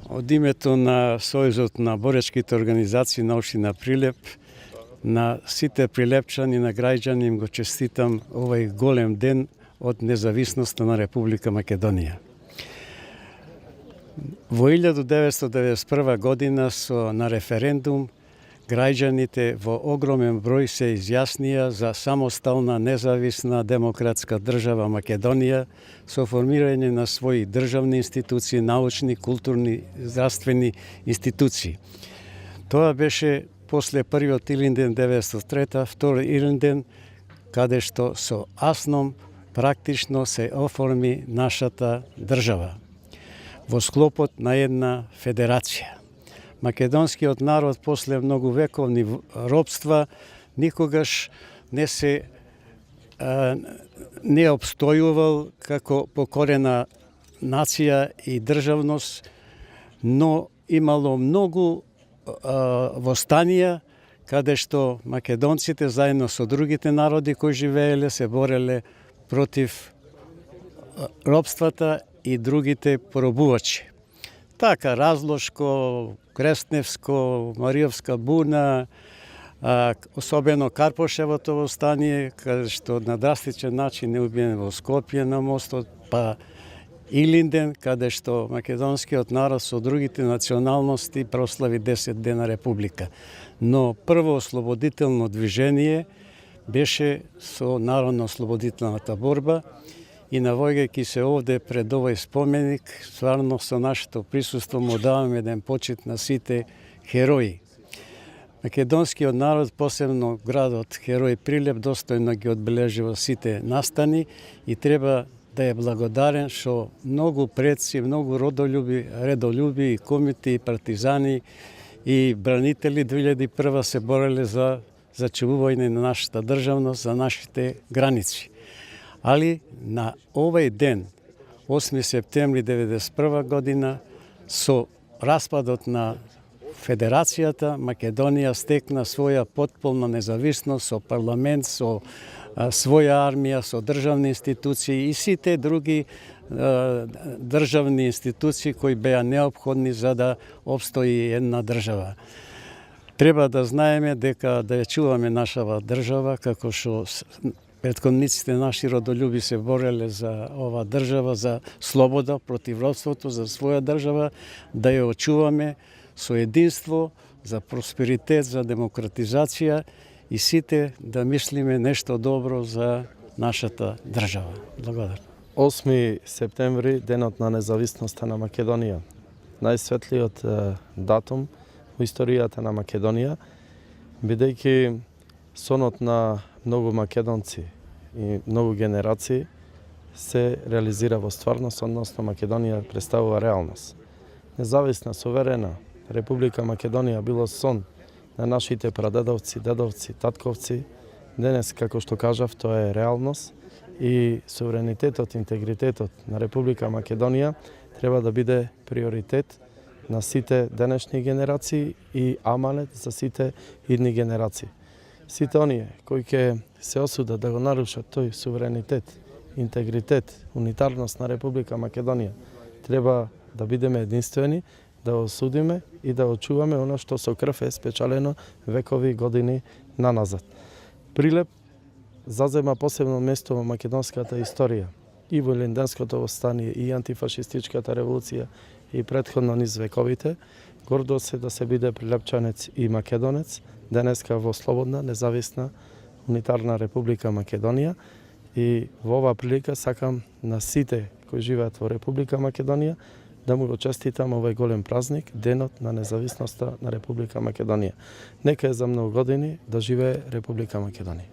Од името на Сојузот на боречките организации на општина Прилеп, на сите прилепчани, на граѓани им го честитам овој голем ден од независноста на Република Македонија. Во 1991 година на референдум граѓаните во огромен број се изјаснија за самостална, независна, демократска држава Македонија со формирање на своји државни институции, научни, културни, здравствени институции. Тоа беше после првиот Илинден 1903, втори Илинден, каде што со Асном практично се оформи нашата држава во склопот на една федерација. Македонскиот народ после многу вековни робства никогаш не обстојувал како покорена нација и државност, но имало многу востанија каде што македонците заедно со другите народи кои живееле се бореле против робствата и другите поробувачи. Така Разлошко, Кресневско, Мариовска буна, особено Карпошевото востание, каде што на драстичен начин е убиен во Скопје на мостот, па Илинден, каде што македонскиот народ со другите националности прослави 10 дена република. Но прво ослободително движение беше со народно-ослободителната борба и навоѓајќи се овде пред овој споменик, стварно со нашето присуство му даваме еден почит на сите херои. Македонскиот народ, посебно градот Херој Прилеп, достојно ги одбележува сите настани и треба да е благодарен што многу предци, многу редолюби и комити и партизани и бранители 2001 се бореле за зачувување на нашата државност, за нашите граници. Али на овој ден, 8 септември 1991 година, со распадот на Федерацијата, Македонија стекна своја потполна независност со парламент, со своја армија, со државни институции и сите други државни институции кои беа неопходни за да обстои една држава. Треба да знаеме дека да ја чуваме нашава држава, како што претходниците наши родолюби се бореле за ова држава, за слобода против робството, за своја држава, да ја очуваме со единство, за просперитет, за демократизација и сите да мислиме нешто добро за нашата држава. Благодарам. 8 септември, денот на независноста на Македонија. Најсветлиот датум во историјата на Македонија, бидејќи сонот на многу македонци и многу генерации се реализира во стварност, односно Македонија представува реалност. Независна, суверена Република Македонија било сон на нашите прадедовци, дедовци, татковци. Денес, како што кажав, тоа е реалност и суверенитетот, интегритетот на Република Македонија треба да биде приоритет на сите денешни генерации и аманет за сите идни генерации. Сите оние кои ќе се осудат да го нарушат тој суверенитет, интегритет, унитарност на Република Македонија, треба да бидеме единствени, да осудиме и да очуваме оно што со крв е спечалено векови години наназад. Прилеп зазема посебно место во македонската историја и во Илинденското востание и антифашистичката револуција и претходно низ вековите. Гордо се да се биде прилепчанец и македонец, денеска во слободна, независна, унитарна Република Македонија. И во оваа прилика сакам на сите кои живеат во Република Македонија да му го честитам овој голем празник, денот на независноста на Република Македонија. Нека е за многу години да живее Република Македонија.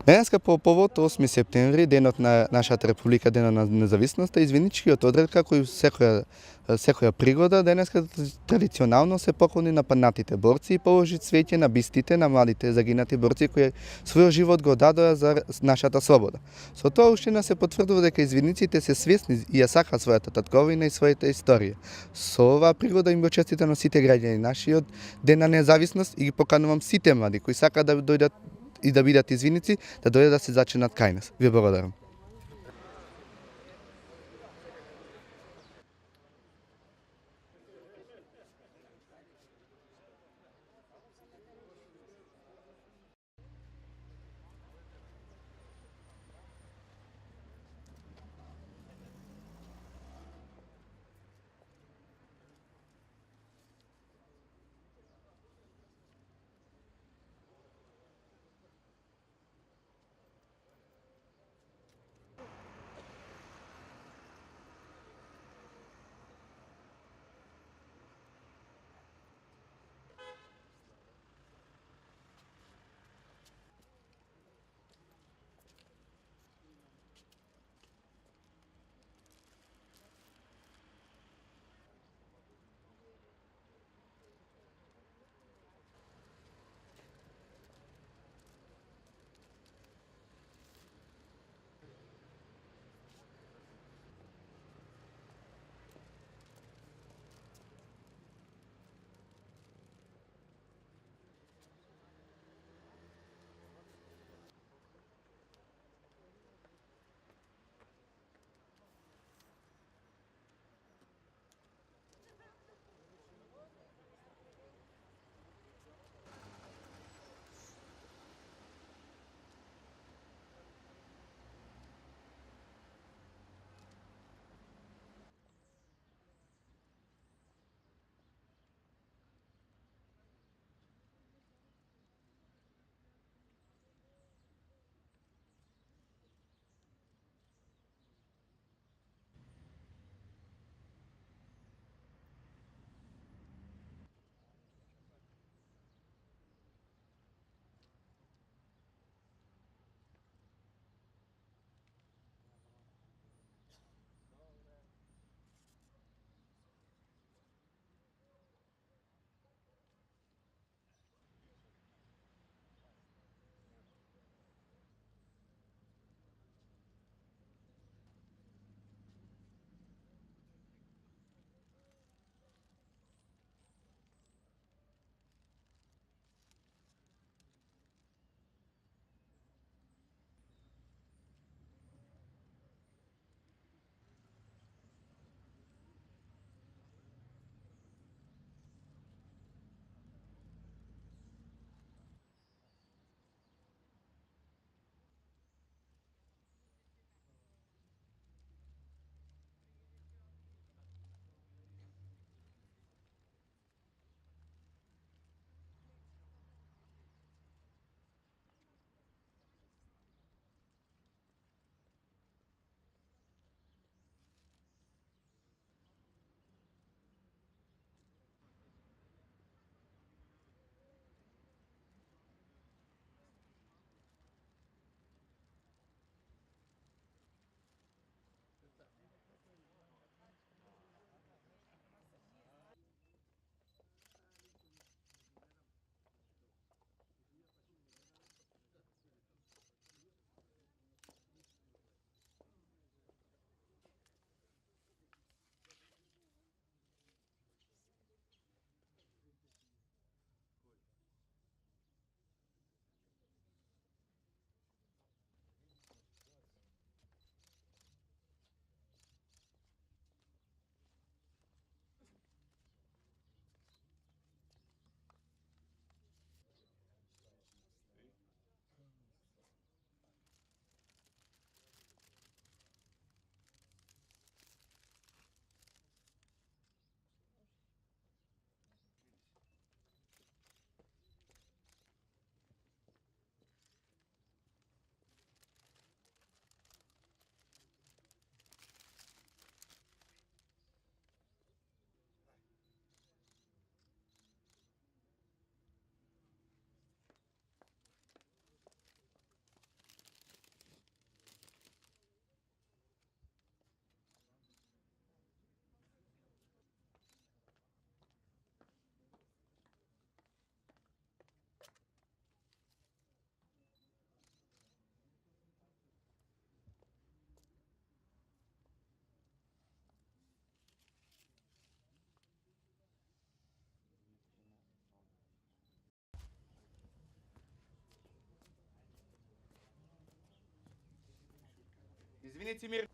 Денеска по повод 8 септември, денот на нашата република, денот на независноста, извиничкиот одред како и секоја пригода, денеска традиционално се поклони на паднатите борци и положи цвеќе на бистите на младите загинати борци кои својот живот го дадоа за нашата слобода. Со тоа уште се потврдува дека извиниците се свесни и ја сакаат својата татковина и својата историја. Со оваа пригода им го честитам на сите граѓани нашиот ден на независност и ги поканувам сите млади кои сакаат да дојдат и да бидат извиници, да дојдат да се зачинат кај нас. Ви благодарам. Извини, Цимир.